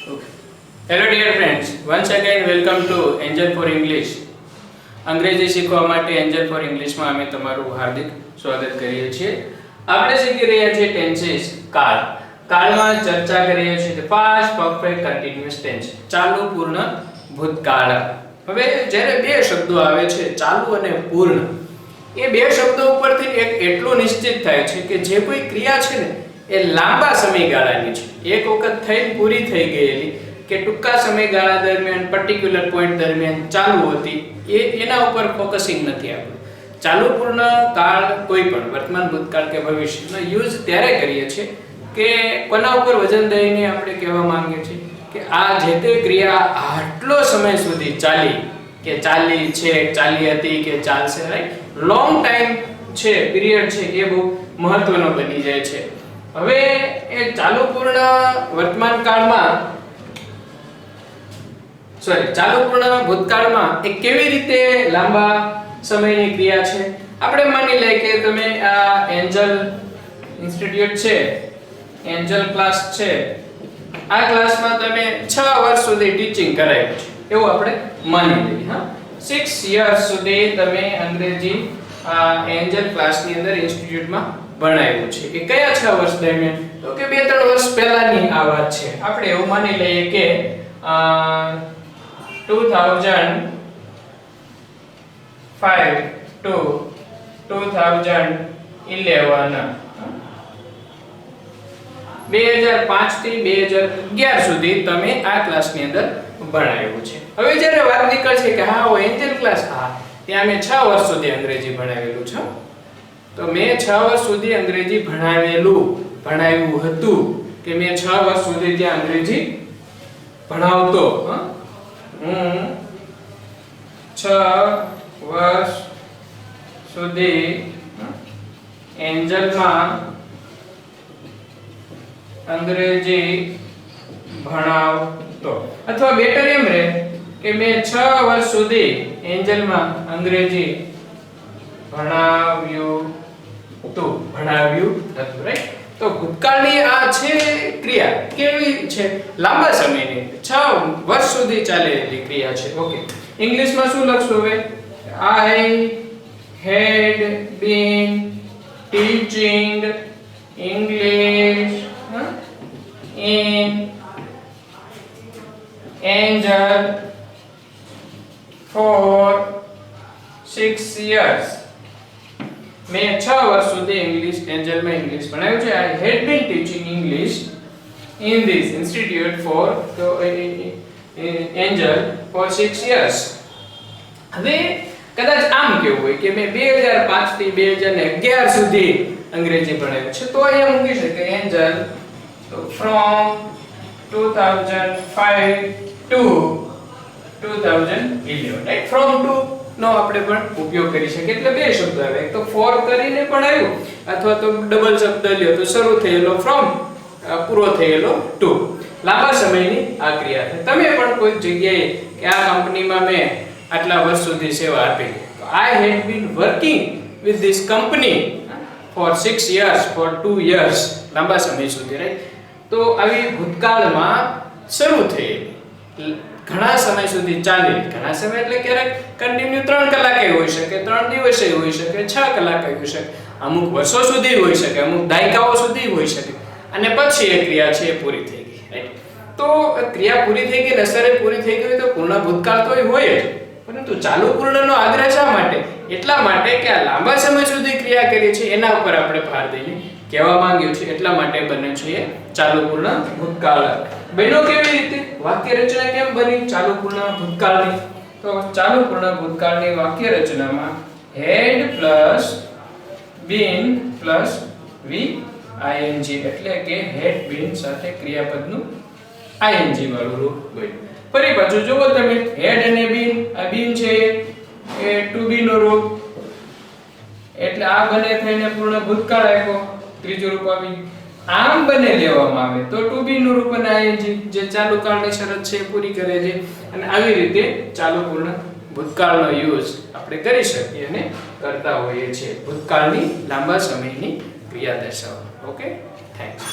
Hello dear friends, once again welcome to Angel for English. અંગ્રેજી શીખવા માટે Angel four ઇંગ્લિશમાં અમે તમારું હાર્દિક સ્વાગત કરીએ છીએ. આપણે શીખી રહ્યા છીએ ટેન્સીસ, કાળ. કાળમાં ચર્ચા કરીએ છીએ પાસ્ટ પરફેક્ટ કન્ટિન્યુઅસ ટેન્સ, ચાલુ પૂર્ણ ભૂતકાળ. હવે જ્યારે બે શબ્દો આવે છે ચાલુ અને પૂર્ણ, એ બે શબ્દો ઉપરથી એક એટલું નિશ્ચિત થાય છે કે જે કોઈ ક્રિયા છે ને એ લાંબા સમયગાળાની છે. એક વખત થઈ પૂરી થઈ ગયેલી કે ટૂંકા સમયગાળા દરમિયાન પર્ટિક્યુલર પોઈન્ટ દરમિયાન ચાલુ હતી, એના ઉપર ફોકસિંગ નથી આપણું. ચાલુ પૂર્ણ કાળ કોઈ પણ વર્તમાન ભૂતકાળ કે ભવિષ્યનો યુઝ ત્યારે કરીએ છીએ કે કોના ઉપર વજન દઈને આપણે કહેવા માંગીએ છીએ કે આ જે તે ક્રિયા આટલો સમય સુધી ચાલી, કે ચાલી છે, ચાલી હતી કે ચાલશે, રાઈટ? લોંગ ટાઈમ છે, પીરિયડ છે, એ બહુ મહત્વનો બની જાય છે. હવે એ ચાલુ પૂર્ણ વર્તમાન કાળમાં ચાલુ પૂર્ણ ભૂતકાળમાં એ કેવી રીતે લાંબા સમયની ક્રિયા છે. આપણે માની લઈએ કે તમે આ એન્જલ ઇન્સ્ટિટ્યૂટ છે, એન્જલ ક્લાસ છે, આ ક્લાસમાં તમે 6 વર્ષ સુધી ટીચિંગ કરાવ્યું છે એવું આપણે માની લઈએ. હા, 6 years સુધી તમે અંગ્રેજી આ એન્જલ ક્લાસની અંદર ઇન્સ્ટિટ્યૂટમાં ભણાવ્યું છે. એ કયા 6 વર્ષ દરમિયાન? તો કે 2-3 વર્ષ પહેલાની આ વાત છે. આપણે એવું માની લઈએ કે 2005 to 2011, 2005 થી 2011 સુધી તમે આ ક્લાસની અંદર ભણાવ્યું છે. હવે જ્યારે વાત નીકળશે કે હા ઓ એન્જલ ક્લાસ, હા ત્યાં મેં 6 વર્ષ સુધી અંગ્રેજી ભણાવેલું છે, તો મેં 6 વર્ષ સુધી અંગ્રેજી ભણાવ્યું હતું કે મેં 6 વર્ષ સુધી ત્યાં અંગ્રેજી ભણાવતો. હું 6 વર્ષ સુધી એન્જલમાં અંગ્રેજી ભણાવતો, અથવા બેટર એમ રહે કે મેં 6 વર્ષ સુધી એન્જલમાં અંગ્રેજી ભણાવ્યું હતું, રાઈટ? તો ભૂતકાળની આ છે ક્રિયા કેવી છે? લાંબા સમયની, 6 વર્ષ સુધી ચાલેલી ક્રિયા છે. ઓકે, ઇંગ્લિશમાં શું લખશું હવે? I had been teaching English in Angel for 6 years. મેં 6 વર્ષ સુધી એન્જલમાં ઇંગ્લિશ ભણાવ્યું છે. I had been teaching English in this institute for Angel for 6 years. હવે કદાચ આમ કેવું હોય કે મેં 2005 થી 2011 સુધી અંગ્રેજી ભણાવ્યું છે, તો અહીંયા મૂકી શકે Angel from 2005 to 2011, right? from to નો આપણે પણ ઉપયોગ કરી શકીએ. એટલે બે શબ્દ આવે, એક તો for કરીને પણ આવ્યું, અથવા તો ડબલ શબ્દ લ્યો તો શરૂ થયેલો from, પૂરો થયેલો to. લાંબા સમયની આ ક્રિયા છે. તમે પણ કોઈ જગ્યાએ કે આ કંપનીમાં મેં આટલા વર્ષ સુધી સેવા આપી, તો I had been working with this company for 6 years, for 2 years, લાંબા સમય સુધી, રાઈટ? તો આવી ભૂતકાળમાં શરૂ થયેલી, ઘણા સમય સુધી ચાલે, ઘણા સમય એટલે ક્યારેક કન્ટિન્યુ 3 કલાકે હોઈ શકે, 3 દિવસે હોઈ શકે, 6 કલાકે હોઈ શકે, અમુક વર્ષો સુધી હોઈ શકે, અમુક દાયકાઓ સુધી હોઈ શકે, અને પછી એ ક્રિયા છે એ પૂરી થઈ ગઈ, રાઈટ? તો ક્રિયા પૂરી થઈ ગઈ, નસરે પૂરી થઈ ગઈ તો પૂર્ણ ભૂતકાળ તો હોય જ, પરંતુ ચાલુ પૂર્ણનો આગ્રહ શા માટે? એટલા માટે કે આ લાંબા સમય સુધી ક્રિયા કરી છે એના ઉપર આપણે ભાર દઈને કહેવા માંગ્યું છે, એટલા માટે બને છે ચાલુ પૂર્ણ ભૂતકાળ. બન્યો કેવી રીતે? વાક્ય રચના કેમ બની ચાલુ પૂર્ણ ભૂતકાળની? તો ચાલુ પૂર્ણ ભૂતકાળની વાક્ય રચનામાં had plus been plus ing, એટલે કે had been સાથે ક્રિયાપદનું ing વાળું રૂપ બન્યું. ફરી પાછું જુઓ તમે, had અને been, આ been છે એ to be નો રૂપ, એટલે આ બને થઈને પૂર્ણ ભૂતકાળ આપ્યો, ત્રીજું રૂપ આવી. આમ બને લેવામાં આવે તો to be નું રૂપ અને ing જે ચાલુ કાળની શરત છે એ પૂરી કરે છે, અને આવી રીતે ચાલુ પૂર્ણ ભૂતકાળનો યુઝ આપણે કરી શકીએ અને કરતા હોઈએ છીએ ભૂતકાળની લાંબા સમયની ક્રિયા દર્શાવવા. Okay, thanks.